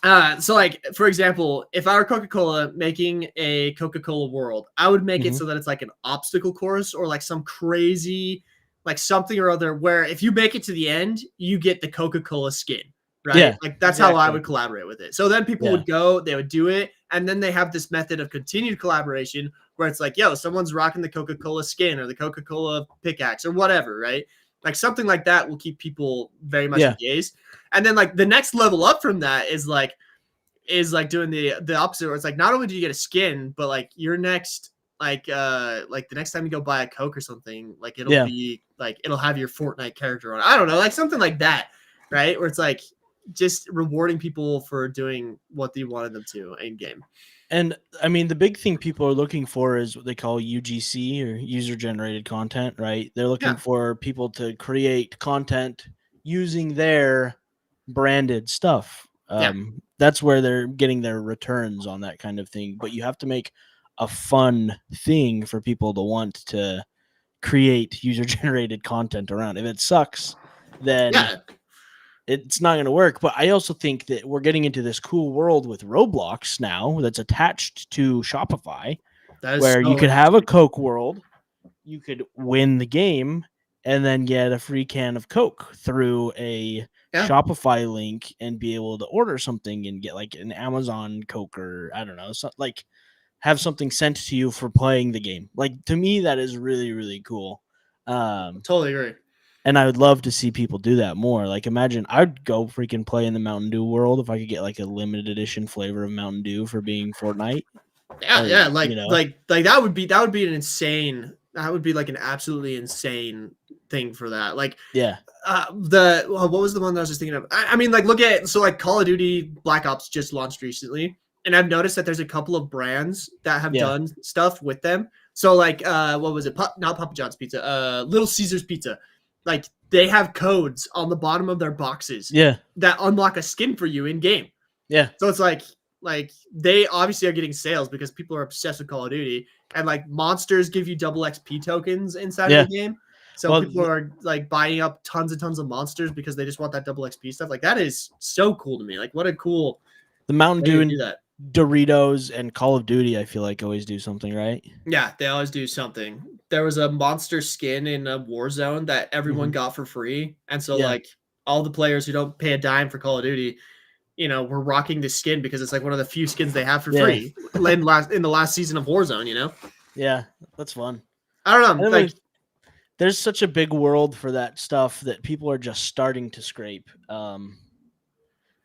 for example, if I were Coca-Cola making a Coca-Cola world, I would make it so that it's like an obstacle course or like some crazy like something or other where if you make it to the end, you get the Coca-Cola skin, right? Yeah, like that's how I would collaborate with it. So then people would go, they would do it, and then they have this method of continued collaboration where it's like, yo, someone's rocking the Coca-Cola skin or the Coca-Cola pickaxe or whatever, right? Like something like that will keep people very much engaged. And then like the next level up from that is like doing the opposite where it's like not only do you get a skin, but like your next like the next time you go buy a Coke or something, like it'll be like it'll have your Fortnite character on it. I don't know, like something like that, right? Where it's like just rewarding people for doing what they wanted them to in game. And I mean, the big thing people are looking for is what they call UGC or user generated content, right? They're looking for people to create content using their branded stuff. That's where they're getting their returns on that kind of thing. But you have to make a fun thing for people to want to create user-generated content around. If it sucks, then Yeah, it's not going to work. But I also think that we're getting into this cool world with Roblox now that's attached to Shopify, that is where you so could have a interesting. Coke world, you could win the game, and then get a free can of Coke through a Yeah, Shopify link and be able to order something and get like an Amazon Coke, or I don't know, so, like have something sent to you for playing the game. Like, to me, that is really, really cool. totally agree. And I would love to see people do that more. Like, imagine I'd go freaking play in the Mountain Dew world if I could get like a limited edition flavor of Mountain Dew for being Fortnite. Yeah, Or, yeah, you know, like that would be an insane. That would be like an absolutely insane thing for that. Like yeah, what was the one that I was just thinking of? I mean, like look at so like Call of Duty Black Ops just launched recently, and I've noticed that there's a couple of brands that have yeah, done stuff with them. So like what was it? Not Papa John's Pizza, Little Caesars Pizza. Like they have codes on the bottom of their boxes yeah, that unlock a skin for you in game. yeah, So it's like they obviously are getting sales because people are obsessed with Call of Duty, and like monsters give you double XP tokens inside of yeah. the game. So Well, people are like buying up tons and tons of monsters because they just want that double XP stuff. Like that is so cool to me. Like what a cool the Mountain way Dew to do and that. Doritos and Call of Duty, I feel like always do something right. Yeah, they always do something. There was a monster skin in a Warzone that everyone Mhm. got for free, and so Yeah, like all the players who don't pay a dime for Call of Duty, were rocking this skin because it's like one of the few skins they have for yeah, free in the last season of Warzone. yeah. That's fun. I don't know, And like there's such a big world for that stuff that people are just starting to scrape.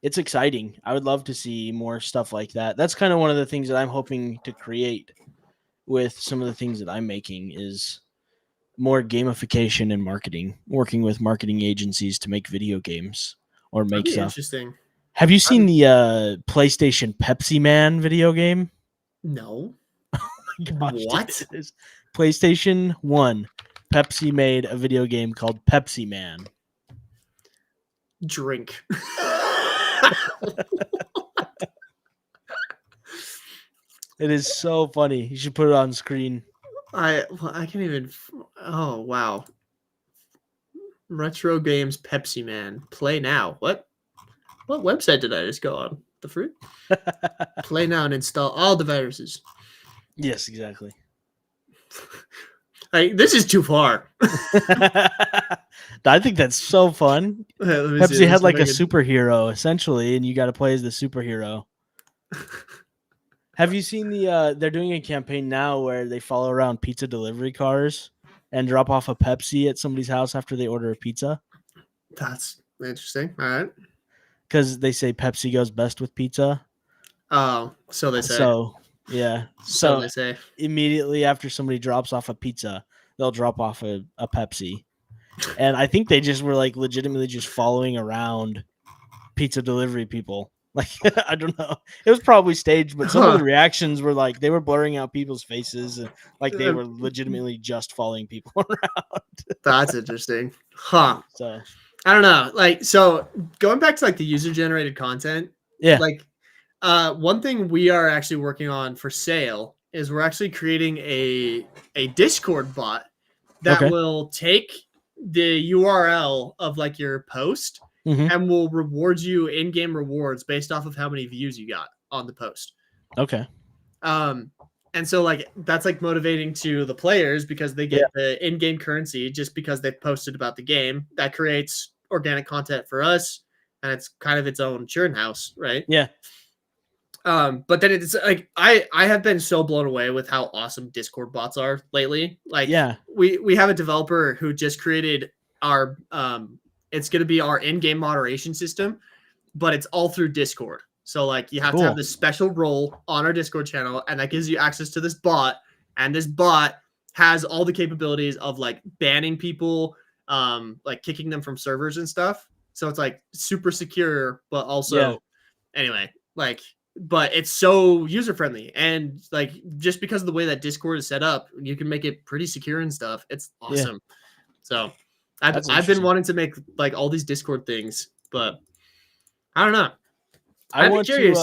It's exciting. I would love to see more stuff like that. That's kind of one of the things that I'm hoping to create with some of the things that I'm making is more gamification and marketing, working with marketing agencies to make video games or that'd make be stuff. interesting. Have you seen I'm the PlayStation Pepsi Man video game? no. Gosh, dude, What? it is PlayStation 1. Pepsi made a video game called Pepsi Man. Drink. It is so funny. You should put it on screen. I can't even. Oh wow! Retro games, Pepsi Man, play now. What website did I just go on? The fruit. Play now and install all the viruses. Yes, exactly. Like this is too far. I think that's so fun. Let me see. Pepsi Let me had see if like I a can. superhero essentially, and you got to play as the superhero. Have you seen they're doing a campaign now where they follow around pizza delivery cars and drop off a Pepsi at somebody's house after they order a pizza That's interesting. All right. because they say Pepsi goes best with pizza. Oh, so they say. So, yeah. So So they say. immediately after somebody drops off a pizza, they'll drop off a Pepsi. And I think they just were like legitimately just following around pizza delivery people. Like, I don't know. It was probably staged, but some of Huh. the reactions were like they were blurring out people's faces and like they were legitimately just following people around. That's interesting. Huh. So, I don't know. Like, so going back to like the user generated content, yeah. like, one thing we are actually working on for sale is we're actually creating a Discord bot that Okay. will take the URL of like your post Hmm. and will reward you in-game rewards based off of how many views you got on the post. Okay. Um, and so like that's like motivating to the players because they Yeah. get the in-game currency just because they posted about the game. That creates organic content for us, and it's kind of its own churn house, right? Yeah. But then it's like I have been so blown away with how awesome Discord bots are lately. Like Yeah. we have a developer who just created our it's going to be our in-game moderation system, but it's all through Discord. So like you have to have Cool. this special role on our Discord channel, and that gives you access to this bot. And this bot has all the capabilities of like banning people, like kicking them from servers and stuff. So it's like super secure, but Yeah. also anyway, like but it's so user friendly and like just because of the way that Discord is set up, you can make it pretty secure and stuff. It's Yeah. awesome. So I've That's I've been interesting. wanting to make like all these Discord things, but I don't know. I I'd be want to curious.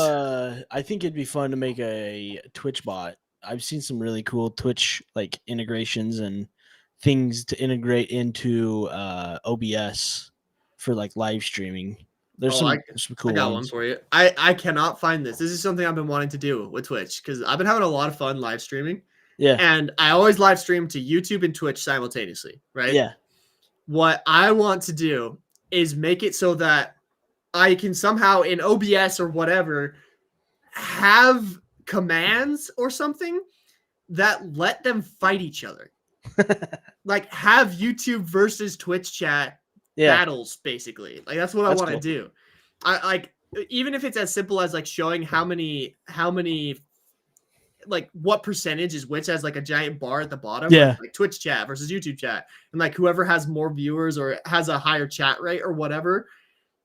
I think it'd be fun to make a Twitch bot. I've seen some really cool Twitch like integrations and things to integrate into OBS for like live streaming. There's some cool I got ones. one for you. I cannot find this. This is something I've been wanting to do with Twitch because I've been having a lot of fun live streaming. Yeah. And I always live stream to YouTube and Twitch simultaneously, right? Yeah. What I want to do is make it so that I can somehow in OBS or whatever have commands or something that let them fight each other. Like have YouTube versus Twitch chat battles, basically. Like that's what I want to do. I like even if it's as simple as like showing how many like what percentage is which as like a giant bar at the bottom. Yeah. Like Twitch chat versus YouTube chat. And like whoever has more viewers or has a higher chat rate or whatever.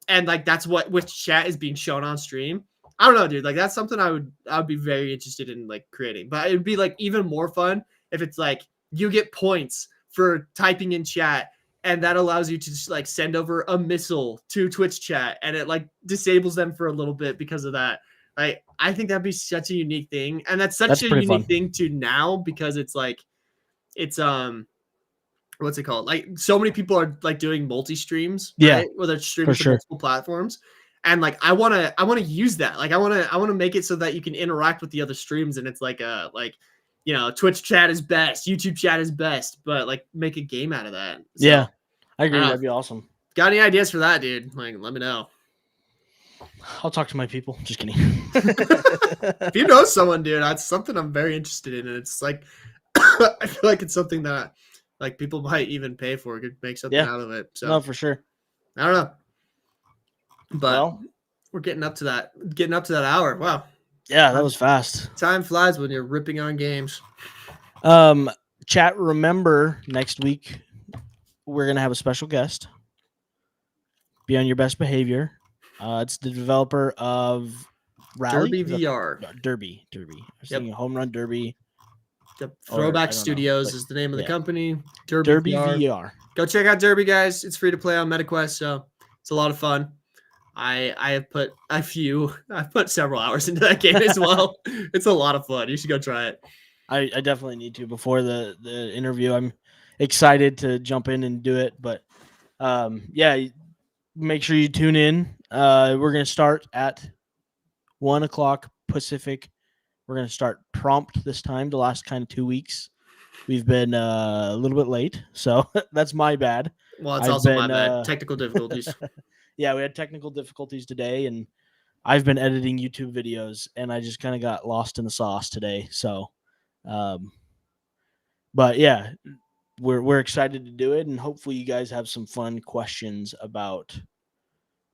And like that's which chat is being shown on stream. I don't know, dude. Like that's something I would be very interested in like creating. But it'd be like even more fun if it's like you get points for typing in chat, and that allows you to just like send over a missile to Twitch chat, and it like disables them for a little bit because of that. Like I think that'd be such a unique thing, and that's a unique thing to now because it's like it's what's it called? Like so many people are like doing multi-streams, right? Where they're streaming to multiple platforms. And like I wanna use that. Like I wanna make it so that you can interact with the other streams, and it's like you know, Twitch chat is best, YouTube chat is best, but like make a game out of that. So, yeah, I agree. That'd be awesome. Got any ideas for that, dude? Like, let me know. I'll talk to my people. Just kidding. If you know someone, dude, that's something I'm very interested in, and it's like I feel like it's something that like people might even pay for. Could make something out of it. So no, for sure. I don't know. But we're getting up to that hour. Wow. Yeah, that was fast. Time flies when you're ripping on games. Chat, remember next week we're gonna have a special guest. Be on your best behavior. It's the developer of Rally? Derby VR. Derby. I was thinking Home Run Derby. Yep. Throwback Studios is the name of the company. Derby VR. Go check out Derby, guys. It's free to play on MetaQuest, so it's a lot of fun. I have put I've put several hours into that game as well. It's a lot of fun. You should go try it. I definitely need to before the interview. I'm excited to jump in and do it, but yeah, make sure you tune in. We're gonna start at 1:00 Pacific. We're gonna start prompt this time. The last kind of 2 weeks, we've been a little bit late, so that's my bad. Well, it's also my bad. Technical difficulties. Yeah, we had technical difficulties today, and I've been editing YouTube videos, and I just kind of got lost in the sauce today. So, but yeah, we're excited to do it, and hopefully you guys have some fun questions about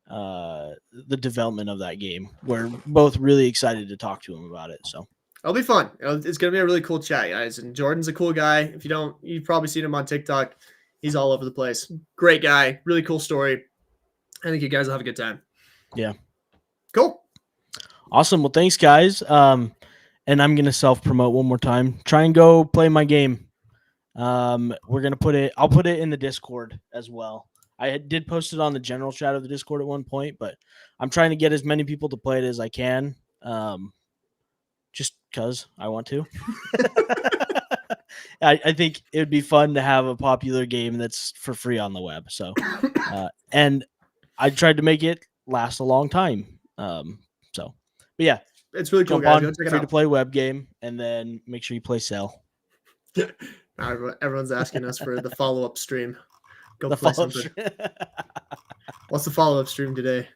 the development of that game. We're both really excited to talk to him about it. So it'll be fun. It's gonna be a really cool chat, guys. And Jordan's a cool guy. If you don't, you've probably seen him on TikTok. He's all over the place. Great guy. Really cool story. I think you guys will have a good time. Yeah. Cool. Awesome. Well, thanks, guys. And I'm going to self-promote one more time. Try and go play my game. We're going to put it – I'll put it in the Discord as well. I did post it on the general chat of the Discord at one point, but I'm trying to get as many people to play it as I can just because I want to. I think it would be fun to have a popular game that's for free on the web. So, and I tried to make it last a long time. But yeah, it's really cool, guys. Go check it out. Free to play web game, and then make sure you play Cell. Everyone's asking us for the follow-up stream. Go play something. What's the follow-up stream today?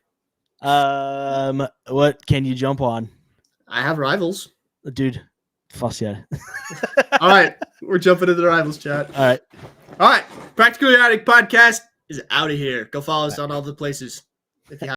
What can you jump on? I have Rivals. Dude, fuss yeah. All right, we're jumping into the Rivals chat. All right. Practically Addict Podcast is out of here. Go follow us on all the places if you have.